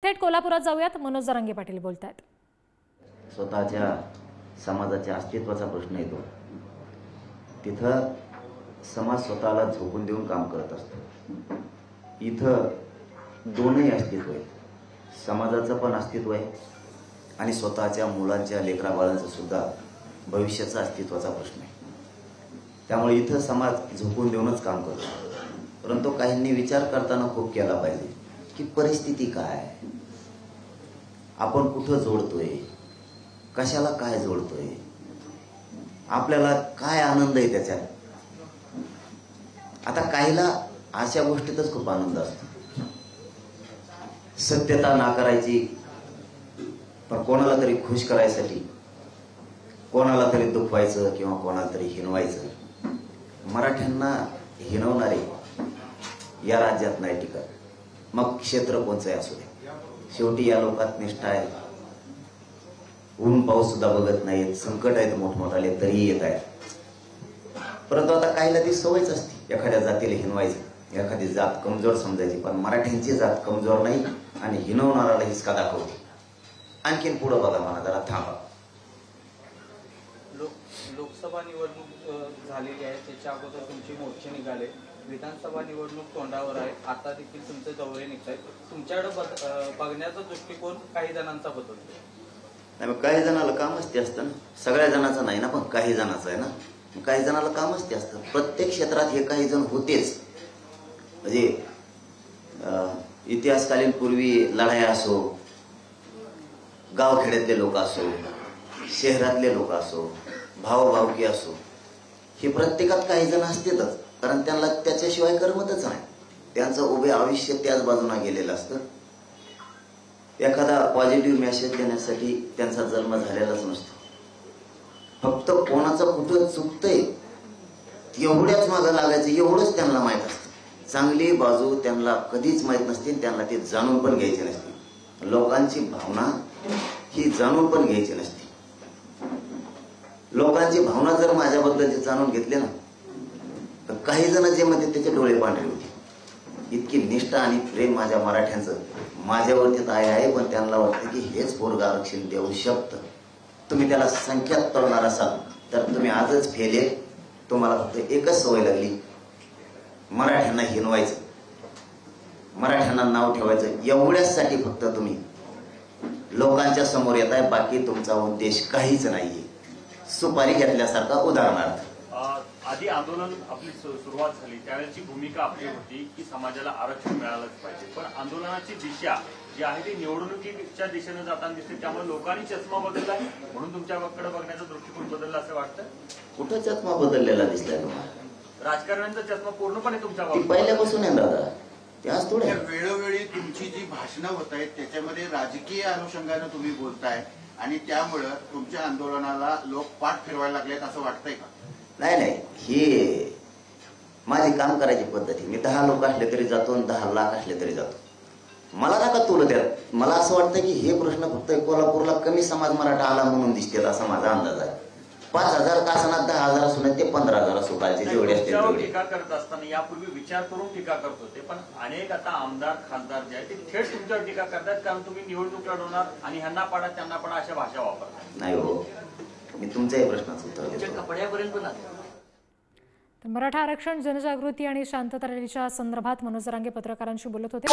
थेट कोल्हापुरात जाऊयात, मनोज जरांगे पाटील बोलतात। स्वतःच्या समाजाच्या अस्तित्वाचा प्रश्न येतो, तिथं समाज स्वतःला झोकून देऊन काम करत असतो। इथं दोनही अस्तित्व आहे, समाजाचं पण अस्तित्व आहे आणि स्वतःच्या मुलांच्या लेकराबाळांचं सुद्धा भविष्याचा अस्तित्वाचा प्रश्न आहे। त्यामुळे इथं समाज झोकून देऊनच काम करतो। परंतु काहींनी विचार करताना खूप केला पाहिजे की परिस्थिती काय, आपण कुठं जोडतोय, कशाला काय जोडतोय, आपल्याला काय आनंद आहे त्याच्यात। आता काहीला अशा गोष्टीतच खूप आनंद असतो, सत्यता नाकारायची, पण कोणाला तरी खुश करायसाठी, कोणाला तरी दुखवायचं किंवा कोणाला तरी हिनवायचं। मराठ्यांना हिनवणारे या राज्यात नाही टिकत, मग क्षेत्र कोणचंही असू दे। शेवटी या लोकात निष्ठा आहे, ऊन पाऊस सुद्धा बघत नाहीत, संकट आहेत मोठमोठाले तरी येत आहेत। परंतु आता काहीला ती सवयच असते एखाद्या जातीला हिनवायचं, एखादी जात कमजोर समजायची, पण मराठ्यांची जात कमजोर नाही आणि हिनवणाराला हिसका दाखवते। आणखीन पुढे बघा, मला जरा थांबा। लोकसभा निवडणूक झालेली आहे, त्याच्या अगोदर तुमचे मोर्चे निघाले, विधानसभा निवडणूक तोंडावर आहे, आता देखील तुमचे दौरे निघत आहेत। तुमच्याकडे बघण्याचा दृष्टिकोन काही जणांचा बदलतो नाही, मग काही जणाला कामच ते असतं ना, सगळ्या जणांचं नाही ना, पण काही जणांचं आहे ना। काही जणाला कामच ते असतं, प्रत्येक क्षेत्रात हे काही जण होतेच। म्हणजे इतिहासकालीन पूर्वी लढाया असो, गावखेड्यातले लोक असो, शहरातले लोक असो, भावभावकी असो, हे प्रत्येकात काही जण असतातच, कारण त्यांना त्याच्याशिवाय करमतच नाही। त्यांचं उभे आयुष्य त्याच बाजूला गेलेलं असतं। एखादा पॉझिटिव्ह मेसेज देण्यासाठी त्यांचा जन्म झालेलाच नसतो, फक्त कोणाचं कुठं चुकतंय एवढ्याच मागं लागायचं, एवढंच त्यांना माहित असतं। चांगली बाजू त्यांना कधीच माहित नसते, त्यांना ते जाणून पण घ्यायचे नसते। लोकांची भावना ही जाणून पण घ्यायची नसते। लोकांची भावना जर माझ्याबद्दल जाणून घेतले ना, तर काही जण जे म्हणते त्याचे डोळे पांढरे होते। इतकी निष्ठा आणि प्रेम माझ्या मराठ्यांचं माझ्यावरती आहे, पण त्यांना वाटतं की हेच पोरग आरक्षण देऊ शकतं। तुम्ही त्याला संख्यात तळणार असाल तर तुम्ही आजच फेले। तुम्हाला फक्त एकच सवय लागली, मराठ्यांना हिनवायचं, मराठ्यांना नाव ठेवायचं, एवढ्यासाठी फक्त तुम्ही लोकांच्या समोर येत आहे। बाकी तुमचा उद्देश काहीच नाहीये। सुपारी घेतल्यासारखा उदाहरणार्थ आधी आंदोलन आपली सुरुवात झाली त्यावेळेची भूमिका आपली होती की समाजाला आरक्षण मिळालंच पाहिजे, पण आंदोलनाची दिशा जी आहे ती निवडणुकीच्या दिशेने जाताना दिसते, त्यामुळे लोकांनी चष्मा बदललाय, म्हणून तुमच्याकडे बघण्याचा दृष्टिकोन बदलला असं वाटतं? कुठं चष्मा बदललेला दिसलाय तुम्हाला? राजकारण्यांचा चष्मा पूर्णपणे तुमच्या पहिल्यापासून आहे दादा, त्याच थोड्या वेळोवेळी तुमची जी भाषणं होत आहेत त्याच्यामध्ये राजकीय अनुषंगाने तुम्ही बोलताय आणि त्यामुळं तुमच्या आंदोलनाला लोक पाठ फिरवायला लागलेत असं वाटतंय का? नाही, ही माझी काम करायची पद्धती। मी 10 लोक असले तरी जातो आणि 10 लाख असले तरी जातो। मला नका तुला त्यात। मला असं वाटतं की हे प्रश्न फक्त कोल्हापूरला कमी समाज मराठा आला म्हणून दिसतात असा माझा अंदाज आहे। 5000 का असणार, 10,000 असू ते 15,000 असू, काय जेवढे असतील टीका करत असताना यापूर्वी विचार करून टीका करत होते, पण अनेक आता आमदार खासदार जे आहेत ते थेट तुमच्यावर टीका करतात, कारण तुम्ही निवडणूक लढवणार आणि ह्यांना पाडा त्यांना पाडा अशा भाषा वापरतात। नाही हो, मी तुमच्याही प्रश्नाचं उत्तर देतो। कपड्यापर्यंत पण तर मराठा आरक्षण जनजागृती आणि शांतता रॅलीच्या संदर्भात मनोज जरांगे पत्रकारांशी बोलत होते।